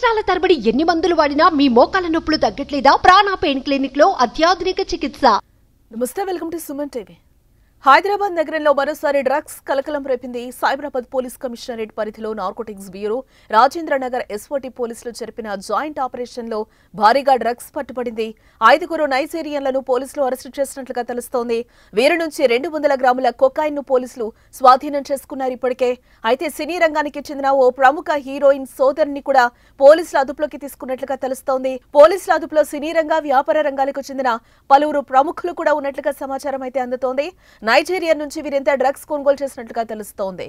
సంవత్సరాల తరబడి ఎన్ని మందులు వాడినా మీ మోకాల నొప్పులు తగ్గట్లేదా? ప్రాణ పెయిన్ క్లినిక్ లో అత్యాధునిక చికిత్స. నమస్తే, welcome to Suman TV. Hyderabad నగరంలో మరోసారి డ్రగ్స్ కలకలం రేపింది. సైబరాబాద్ పోలీస్ కమిషనరేట్ పరిధిలో narcotics bureau, Rajendra Nagar SOT పోలీసులు జరిపిన జాయింట్ ఆపరేషన్ లో భారీగా డ్రగ్స్ పట్టుబడింది. 5 నైజీరియన్లను పోలీసులు అరెస్టు చేసినట్లుగా తెలుస్తోంది. వీరి నుంచి 200 గ్రాముల కొకైన్ ను పోలీసులు స్వాధీనం చేసుకున్నారు ఇప్పటికే. అయితే సినీ రంగానికి చెందిన ఓ ప్రముఖ హీరోయిన్ సోదరుని కూడా పోలీసులు అదుపులోకి తీసుకున్నట్లుగా తెలుస్తోంది. పోలీసుల అదుపులో సినీ రంగ, వ్యాపార రంగాలకు చెందిన పలువురు ప్రముఖులు కూడా ఉన్నట్లుగా సమాచారం అయితే అందుతోంది. నైజీరియా నుంచి వీరింతా డ్రగ్స్ కొనుగోలు చేసినట్లుగా తెలుస్తోంది.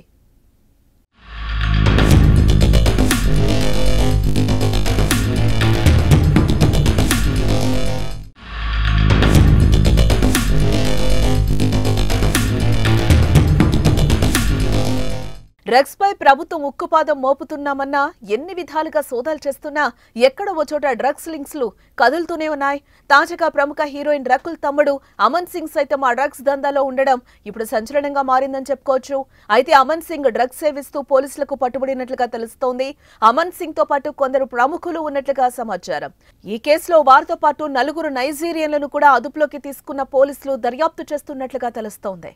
డ్రగ్స్ పై ప్రభుత్వం ఉక్కుపాదం మోపుతున్నామన్నా, ఎన్ని విధాలుగా సోదాలు చేస్తున్నా ఎక్కడ ఓ చోట డ్రగ్స్ లింక్స్ లు కదులుతూనే ఉన్నాయి. తాజాగా ప్రముఖ హీరోయిన్ రకుల్ తమ్ముడు అమన్ సింగ్ సైతం ఆ డ్రగ్స్ దందాలో ఉండడం ఇప్పుడు సంచలనంగా మారిందని చెప్పుకోవచ్చు. అయితే అమన్ సింగ్ డ్రగ్స్ సేవిస్తూ పోలీసులకు పట్టుబడినట్లుగా తెలుస్తోంది. అమన్ సింగ్ తో పాటు కొందరు ప్రముఖులు ఉన్నట్లుగా సమాచారం. ఈ కేసులో వారితో పాటు 4 నైజీరియన్లను కూడా అదుపులోకి తీసుకున్న పోలీసులు దర్యాప్తు చేస్తున్నట్లుగా తెలుస్తోంది.